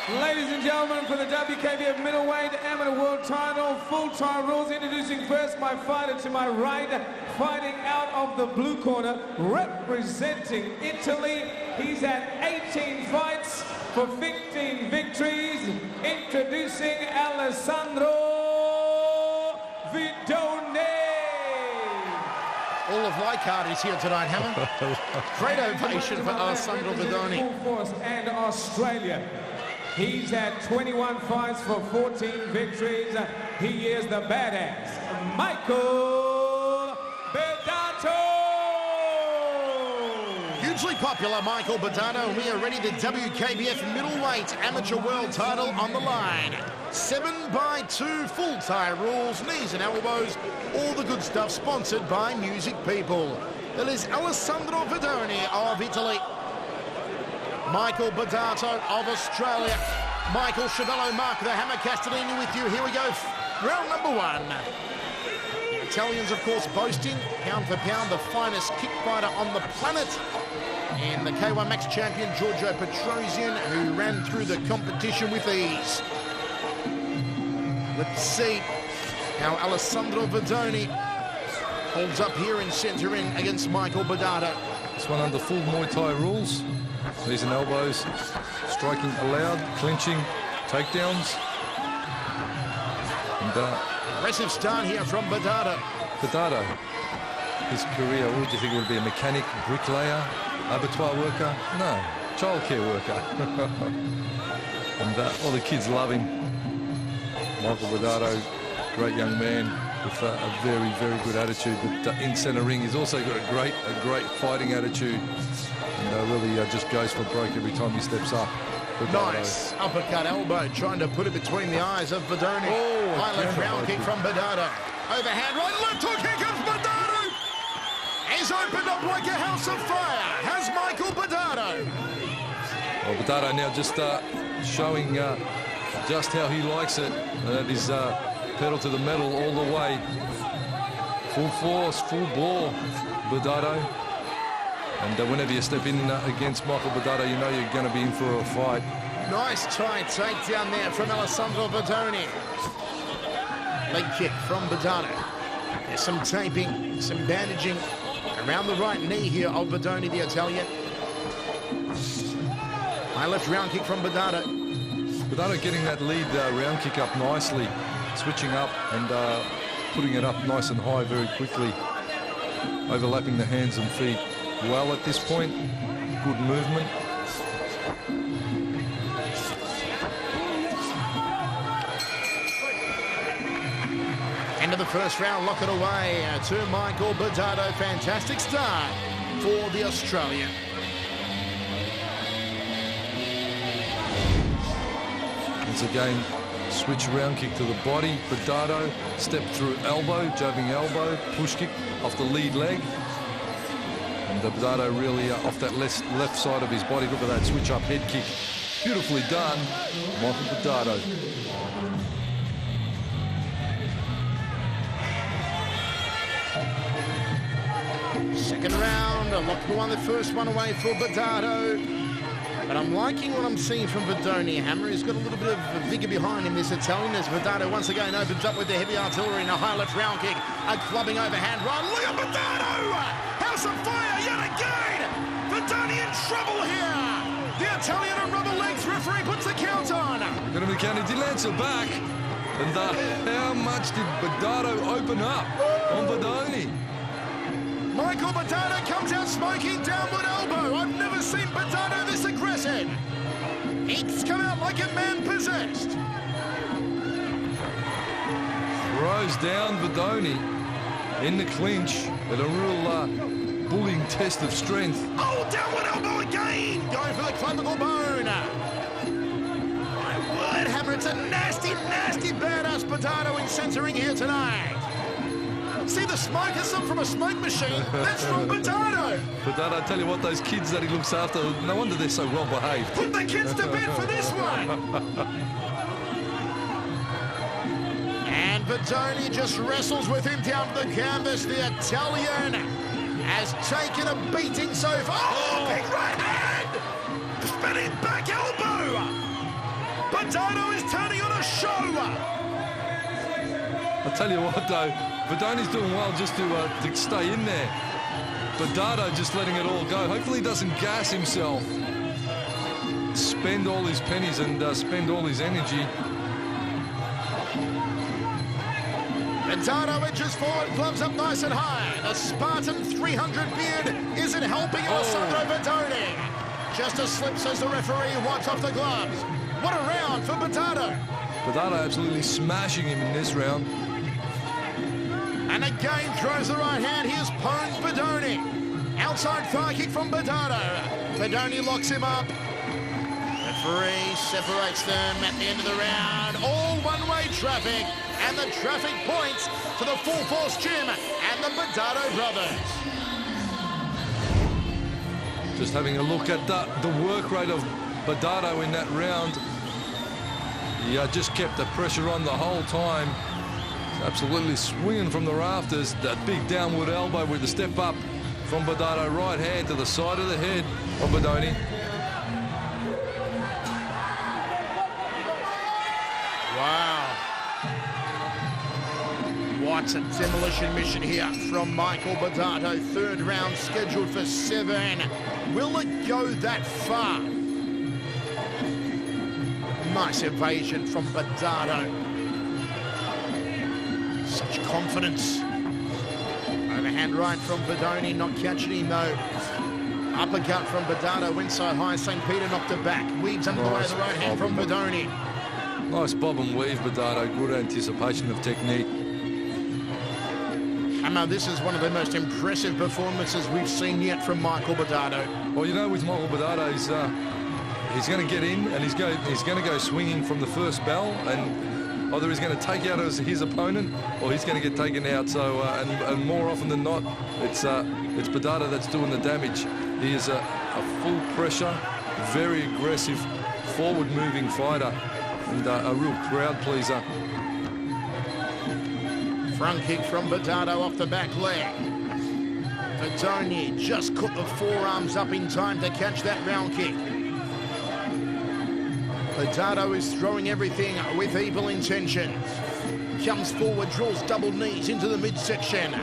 Ladies and gentlemen, for the WKBF middleweight amateur world title, full-time rules, introducing first my fighter to my right, fighting out of the blue corner, representing Italy. He's had 18 fights for 15 victories. Introducing Alessandro Vidoni. All of Leichhardt is here tonight, Hammer. Great ovation for Alessandro Vidoni. Full Force and Australia. He's had 21 fights for 14 victories. He is the badass, Michael Badato. Hugely popular, Michael Badato. We are ready. The WKBF middleweight amateur world title on the line. 7x2 full tie rules, knees and elbows, all the good stuff, sponsored by Music People. That is Alessandro Vidoni of Italy. Michael Badato of Australia. Michael Chavello, Mark the Hammer Castellini with you. Here we go. Round number one. The Italians, of course, boasting, pound for pound, the finest kick fighter on the planet. And the K1 Max champion, Giorgio Petrosian, who ran through the competition with ease. Let's see how Alessandro Vidoni holds up here in centre ring against Michael Badato. This one under full Muay Thai rules. Knees and elbows, striking allowed, clinching, takedowns. And aggressive start here from Badato. Badato, his career, what would you think it would be? A mechanic, bricklayer, abattoir worker? No, childcare worker. And all the kids love him. Michael Badato, great young man with a very, very good attitude. But in centre ring, he's also got a great fighting attitude. And really just goes for broke every time he steps up. Badato. Nice uppercut elbow, trying to put it between the eyes of Vidoni. Oh, high left round kick from Badato. Overhand right, left hook, here comes Badato. He's opened up like a house of fire. Has Michael Badato. Well, Badato now just showing just how he likes it. That is pedal to the metal all the way. Full force, full bore, Badato. And whenever you step in against Michael Badato, you know you're going to be in for a fight. Nice tight takedown there from Alessandro Vidoni. Leg kick from Badato. There's some taping, some bandaging around the right knee here of Vidoni, the Italian. High left round kick from Badato. Badato getting that lead round kick up nicely, switching up and putting it up nice and high very quickly, overlapping the hands and feet. Well, at this point, good movement. End of the first round, lock it away to Michael Badato. Fantastic start for the Australian. Once again, switch round kick to the body. Badato, step through elbow, jabbing elbow, push kick off the lead leg. And Badato really off that left side of his body. Look at that switch up head kick. Beautifully done, Michael Badato. Second round, won the first one away for Badato. But I'm liking what I'm seeing from Vidoni. Hammer, he's got a little bit of vigour behind him, this Italian, as Badato once again opens up with the heavy artillery and a high left round kick. A clubbing overhand right. Look at Badato! House of fire yet again! Vidoni in trouble here! The Italian on rubber legs. Referee puts the count on. Going to be counted. Did answer back. And how much did Badato open up on Vidoni? Michael Badato comes out smoking, downward elbow. I've never seen Badato this aggressive. He's come out like a man possessed. Throws down Vidoni in the clinch at a real bullying test of strength. Oh, downward elbow again. Going for the clavicle bone. My word, Hammer, it's a nasty, nasty badass Badato in centering here tonight. See the smoke? It's not from a smoke machine. That's from Badato. Badato, I tell you what, those kids that he looks after, no wonder they're so well behaved. Put the kids to bed for this one. And Vidoni just wrestles with him down to the canvas. The Italian has taken a beating so far. Oh, big right hand! Spinning back elbow! Badato is turning on a show. I tell you what, though, Vidoni's doing well just to stay in there. Badato just letting it all go. Hopefully he doesn't gas himself. Spend all his pennies and spend all his energy. Badato edges forward, gloves up nice and high. The Spartan 300 beard isn't helping Alessandro Vidoni. Just a slip, says the referee, wipes off the gloves. What a round for Badato. Badato absolutely smashing him in this round. And again throws the right hand. Here's pwned Vidoni. Outside thigh kick from Badato. Vidoni locks him up. Referee separates them at the end of the round. All one-way traffic. And the traffic points to the Full Force Gym and the Badato brothers. Just having a look at the work rate of Badato in that round. He just kept the pressure on the whole time. Absolutely swinging from the rafters. That big downward elbow with the step up from Badato. Right hand to the side of the head of Vidoni. Wow. What a demolition mission here from Michael Badato. Third round scheduled for 7. Will it go that far? Nice evasion from Badato. Such confidence. Overhand right from Vidoni, not catching him though. Uppercut from Badato, went so high, St. Peter knocked it back. Weaves under the way of the right hand from Vidoni. Nice bob and weave, Badato. Good anticipation of technique. Hammer, this is one of the most impressive performances we've seen yet from Michael Badato. Well, you know, with Michael Badato, he's going to get in and he's going to go swinging from the first bell, and either he's going to take out his opponent or he's going to get taken out. So, and more often than not, it's Badato that's doing the damage. He is a full pressure, very aggressive, forward-moving fighter, and a real crowd pleaser. Front kick from Badato off the back leg. Vidoni just caught the forearms up in time to catch that round kick. Badato is throwing everything with evil intentions. Comes forward, draws double knees into the midsection.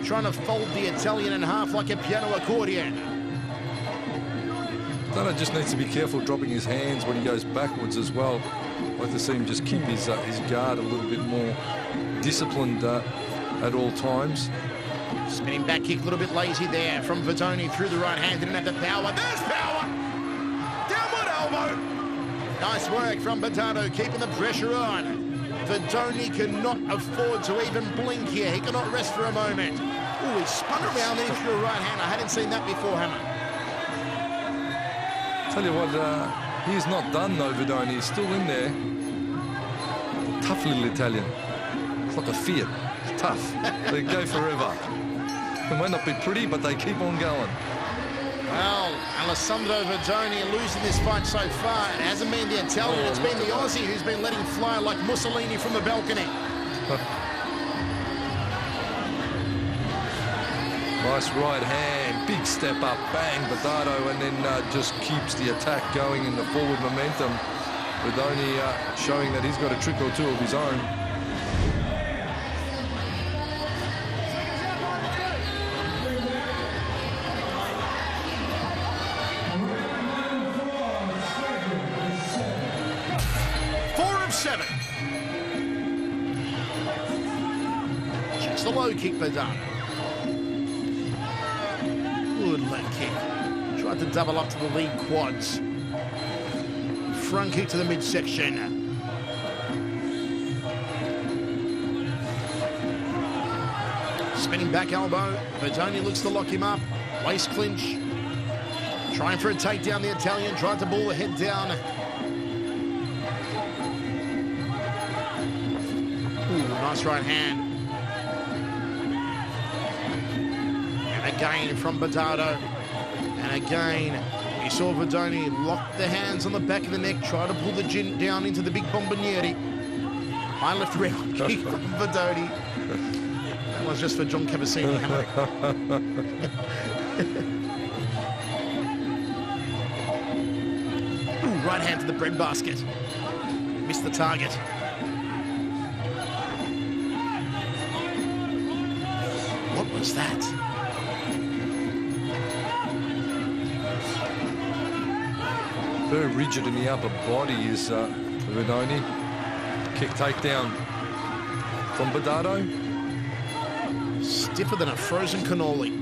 Trying to fold the Italian in half like a piano accordion. Badato just needs to be careful dropping his hands when he goes backwards as well. I'd like to see him just keep his guard a little bit more disciplined at all times. Spinning back kick, a little bit lazy there from Vidoni through the right hand. Didn't have the power. There's power! Downward elbow! Nice work from Badato, keeping the pressure on. Vidoni cannot afford to even blink here. He cannot rest for a moment. Oh, he spun around there through a right hand. I hadn't seen that before, Hammer. Tell you what, he's not done though, Vidoni. He's still in there. Tough little Italian. It's like a Fiat. It's tough. They go forever. It might not be pretty, but they keep on going. Well, Alessandro Vidoni losing this fight so far. It hasn't been the Italian, it's been the Aussie who's been letting fly like Mussolini from the balcony. Nice right hand, big step up, bang, Badato, and then just keeps the attack going in the forward momentum. Vidoni showing that he's got a trick or two of his own. Checks the low kick, Badato. Good leg kick. Tried to double up to the lead quads. Front kick to the midsection. Spinning back elbow. Vidoni looks to lock him up. Waist clinch. Trying for a takedown. The Italian tried to ball the head down. Ooh, nice right hand. And again from Badato. And again, we saw Vidoni lock the hands on the back of the neck, try to pull the chin down into the big bomboniere. High left round kick from Vidoni. That was just for John Cavassini. Ooh, right hand to the breadbasket. Missed the target. What was that? Very rigid in the upper body is Vidoni. Kick takedown from Badato. Stiffer than a frozen cannoli.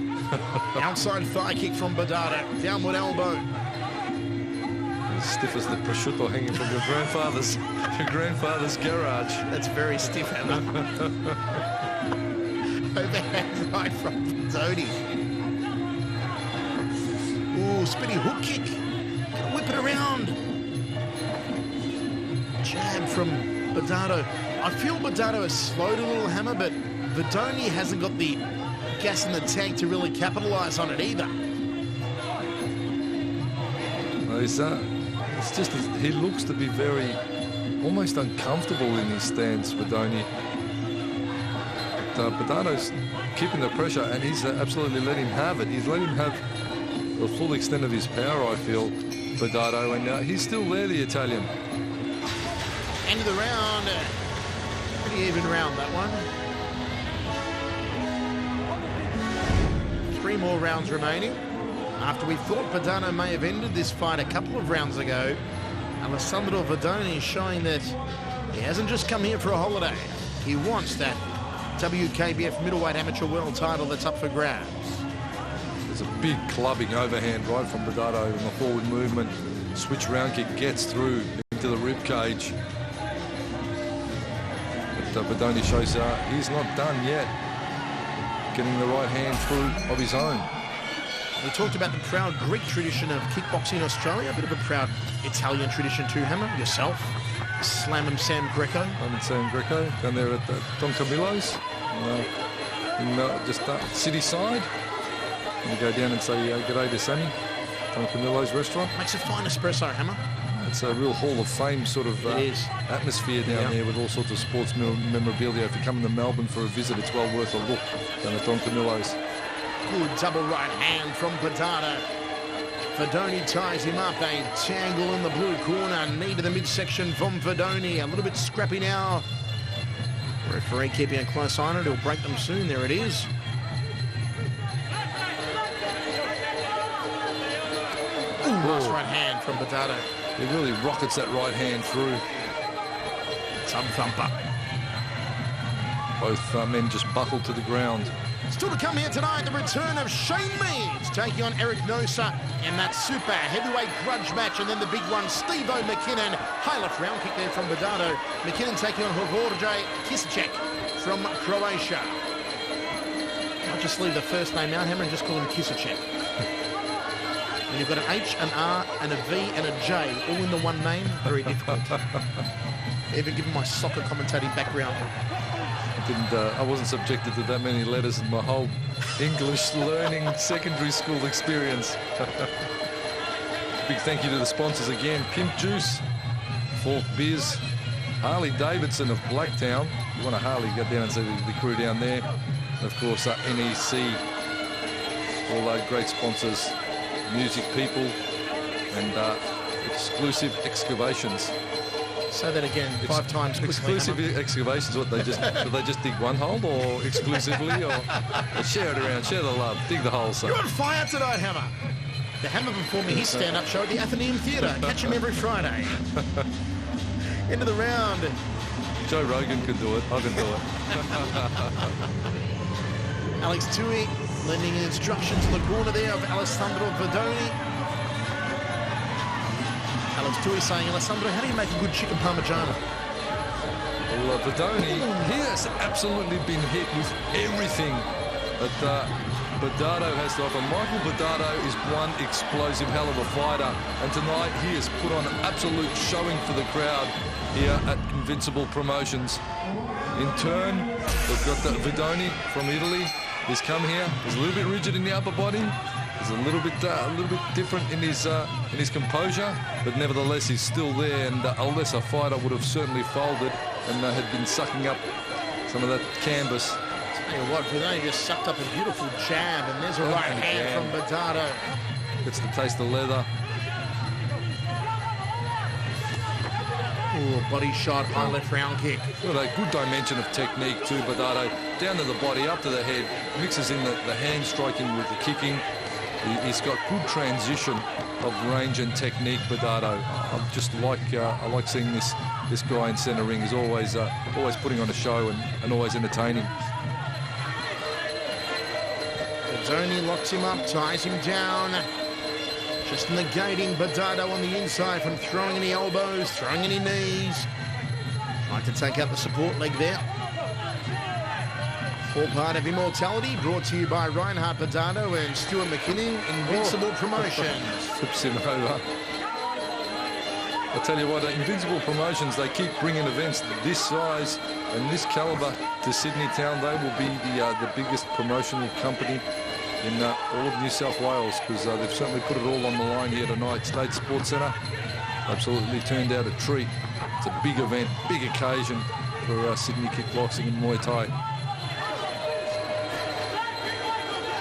Outside thigh kick from Badato. Downward elbow. As stiff as the prosciutto hanging from your grandfather's garage. That's very stiff, Hammer. Overhand right from Vidoni. Ooh, spinning hook kick. Gonna whip it around. Jab from Badato. I feel Badato has slowed a little, Hammer, but Vidoni hasn't got the gas in the tank to really capitalise on it either. Well, it's just he looks to be very almost uncomfortable in his stance, Vidoni. But Badato's keeping the pressure, and he's absolutely let him have it. He's let him have the full extent of his power, I feel, Badato, and he's still there, the Italian. End of the round. Pretty even round, that one. 3 more rounds remaining. After we thought Badato may have ended this fight a couple of rounds ago, Alessandro Vidoni is showing that he hasn't just come here for a holiday. He wants that WKBF middleweight amateur world title that's up for grabs. There's a big clubbing overhand right from Badato in the forward movement. Switch round kick gets through into the rib cage. But Vidoni shows he's not done yet. Getting the right hand through of his own. We talked about the proud Greek tradition of kickboxing in Australia, a bit of a proud Italian tradition too, Hammer. Yourself, Slam and Sam Greco. I'm Sam Greco, down there at Don Camilo's, just city side. And you go down and say, g'day to Sammy, Don Camilo's restaurant. Makes a fine espresso, Hammer. It's a real Hall of Fame sort of atmosphere down there with all sorts of sports memorabilia. If you come to Melbourne for a visit, it's well worth a look down at Don Camilo's. Good double right hand from Badato. Vidoni ties him up. A tangle in the blue corner. Knee to the midsection from Vidoni. A little bit scrappy now. Referee keeping a close eye on it. He'll break them soon. There it is. Ooh, nice right hand from Badato. He really rockets that right hand through. Some thumper. Both men just buckled to the ground. Still to come here tonight, the return of Shane Meads taking on Eric Nosa in that super heavyweight grudge match, and then the big one, Steve-O McKinnon. High left round kick there from Badato. McKinnon taking on Hrvoje Kisicek from Croatia. I'll just leave the first name out, Hammer, and just call him Kisicek. And you've got an H, an R, and a V, and a J, all in the one name. Very difficult. Even given my soccer commentating background. I wasn't subjected to that many letters in my whole English learning secondary school experience. Big thank you to the sponsors again. Pimp Juice, Fork Beers, Harley Davidson of Blacktown. If you want a Harley, go down and see the crew down there. And of course, NEC, all our great sponsors, Music People, and Exclusive Excavations. Say that again 5 times quickly. Exclusive excavations, what they just do they just dig one hole, or exclusively, or share it around, share the love, dig the hole. So you're on fire tonight, Hammer. The Hammer performing his stand-up show at the Athenaeum Theatre. Catch him every Friday. End of the round. Joe Rogan could do it. I can do it. Alex Tui lending instructions to the corner there of Alessandro Vidoni. Alex Tui saying, Alessandro, how do you make a good chicken parmigiano? Well, Vidoni, he has absolutely been hit with everything that Badato has to offer. Michael Badato is one explosive hell of a fighter, and tonight he has put on an absolute showing for the crowd here at Invincible Promotions. In turn, we've got the Vidoni from Italy. He's come here. He's a little bit rigid in the upper body. He's a little bit different in his composure, but nevertheless he's still there. And a lesser fighter would have certainly folded and had been sucking up some of that canvas. Tell you what, Vidoni just sucked up a beautiful jab, and there's a right hand from Badato. Gets the taste of leather. Ooh, body shot, high left round kick. Well, a good dimension of technique too, Badato. Down to the body, up to the head, mixes in the hand striking with the kicking. He's got good transition of range and technique, Badato. I like seeing this guy in centre ring. He's always putting on a show and always entertaining. Vidoni locks him up, ties him down. Just negating Badato on the inside from throwing any elbows, throwing any knees. Trying to take out the support leg there. All part of Immortality, brought to you by Reinhard, Badato and Stuart McKinnon, Invincible Promotions. Flips him over. I tell you what, Invincible Promotions, they keep bringing events this size and this calibre to Sydney town. They will be the biggest promotional company in all of New South Wales, because they've certainly put it all on the line here tonight. State Sports Centre absolutely turned out a treat. It's a big event, big occasion for Sydney kickboxing and Muay Thai.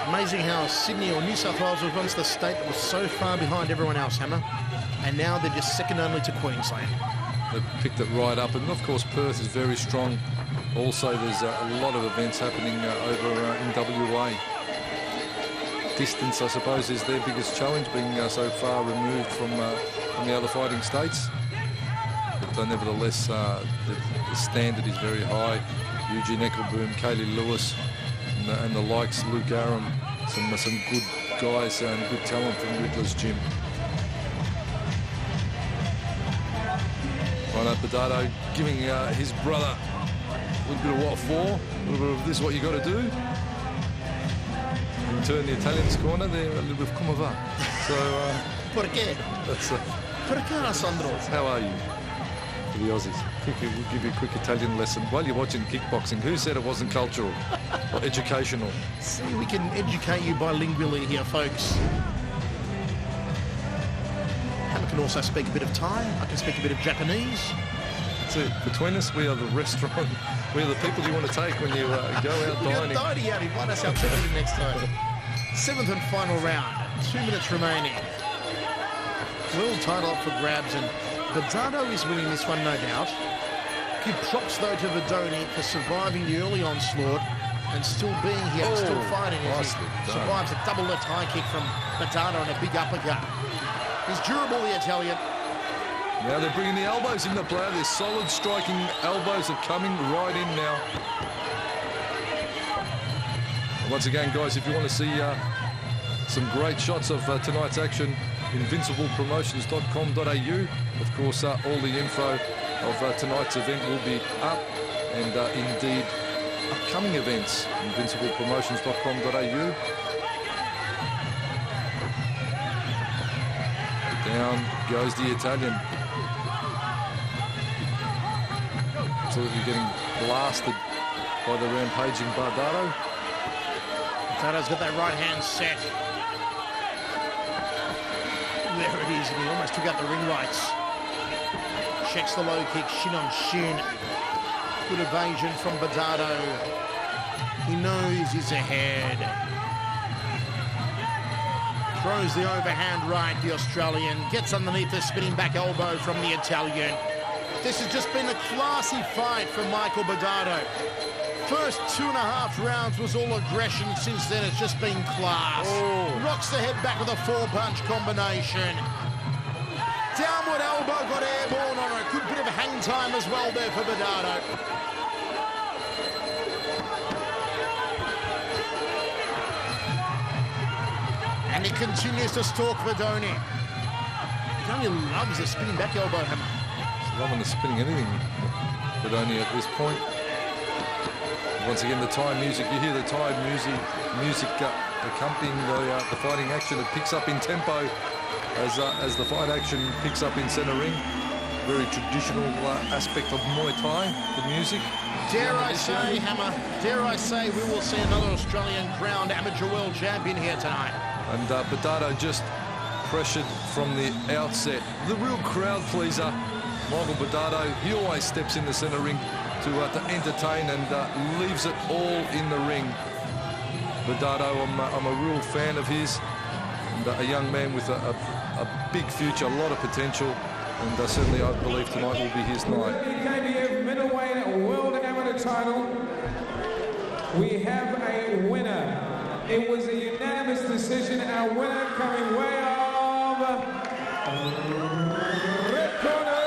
Amazing how Sydney or New South Wales was once the state that was so far behind everyone else, Hammer, and now they're just second only to Queensland. They've picked it right up, and of course Perth is very strong. Also, there's a lot of events happening over in WA. Distance, I suppose, is their biggest challenge, being so far removed from the other fighting states. But nevertheless, the standard is very high. Eugene Eckelboom, Kaylee Lewis, and the likes, Luke Aram, some good guys and good talent from Riddler's gym. Reinhard Badato giving his brother a little bit of what for, a little bit of this is what you got to do. And turn the Italian's corner there, a little bit of come va. So, Perché? That's Perché, Sandro? How are you? For the Aussies. We'll give you a quick Italian lesson while you're watching kickboxing. Who said it wasn't cultural or educational? See, we can educate you bilingually here, folks. Hammer can also speak a bit of Thai. I can speak a bit of Japanese. That's it. Between us, we are the restaurant. We are the people you want to take when you go out dining. We're dining out. Invite us out to next time. 7th and final round. 2 minutes remaining. World title up for grabs, and Badato is winning this one, no doubt. Give props, though, to Vidoni for surviving the early onslaught and still being here and still fighting as he survives a double left high kick from Badato and a big uppercut. He's durable, the Italian. Now they're bringing the elbows into play. Their solid striking elbows are coming right in now. And once again, guys, if you want to see some great shots of tonight's action, invinciblepromotions.com.au. Of course, all the info of tonight's event will be up, and indeed upcoming events, invinciblepromotions.com.au. Down goes the Italian. Absolutely getting blasted by the rampaging Badato. Badato's got that right hand set. There it is, and he almost took out the ring lights. Checks the low kick, shin on shin. Good evasion from Badato. He knows he's ahead. Throws the overhand right, the Australian. Gets underneath the spinning back elbow from the Italian. This has just been a classy fight from Michael Badato. First 2.5 rounds was all aggression. Since then, it's just been class. Rocks the head back with a 4-punch combination. Downward elbow got airborne on it. Good bit of hang time as well there for Badato. And he continues to stalk Vidoni. Vidoni loves the spinning back elbow hammer. He's loving the spinning anything, Vidoni at this point. Once again, the Thai music, you hear the Thai music accompanying the fighting action. It picks up in tempo as the fight action picks up in centre ring. Very traditional aspect of Muay Thai, the music. Dare I say, Hammer, dare I say we will see another Australian crowned amateur world champion here tonight. And Badato just pressured from the outset. The real crowd pleaser, Michael Badato, he always steps in the centre ring to entertain and leaves it all in the ring. Badato, I'm a real fan of his, and a young man with a big future, a lot of potential. And certainly I believe tonight will be his night. WKBF middleweight world amateur title. We have a winner. It was a unanimous decision. Our winner coming way of red corner.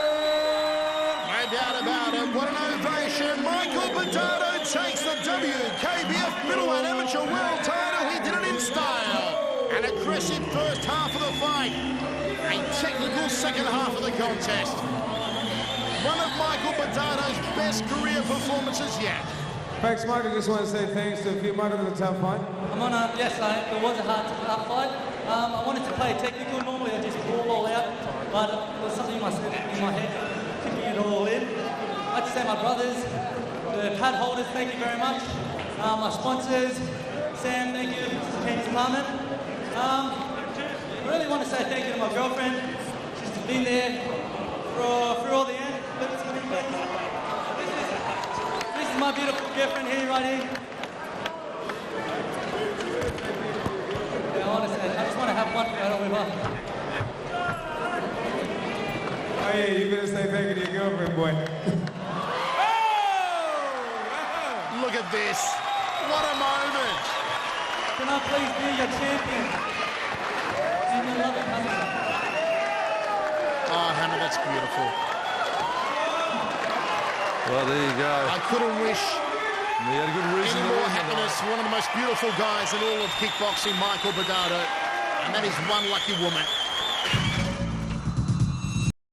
No doubt about it. What an ovation. Michael Badato takes the WKBF middleweight amateur world title. He did it in style. An aggressive first half of the fight. A technical second half of the contest. One of Michael Badato's best career performances yet. Thanks, Mike. I just want to say thanks to you. Mike, it was a tough fight. Yes, it was a hard fight. I wanted to play technical. Normally I just ball all out, but there was something in my head keeping it all in. I'd like to say my brothers, the pad holders, thank you very much. My sponsors, Sam, thank you, Mrs. Kenny's Department. I really want to say thank you to my girlfriend. She's been there through all the end. This is my beautiful girlfriend here, right here. Yeah, I just want to have one photo with her. Oh yeah, you better say thank you to your girlfriend, boy. Look at this. What a moment. Can I please be your champion? And you love it, Hammer. Oh, Hammer, that's beautiful. Well, there you go. I couldn't wish He had a good reason any to more win happiness. tonight. One of the most beautiful guys in all of kickboxing, Michael Badato. And that is one lucky woman.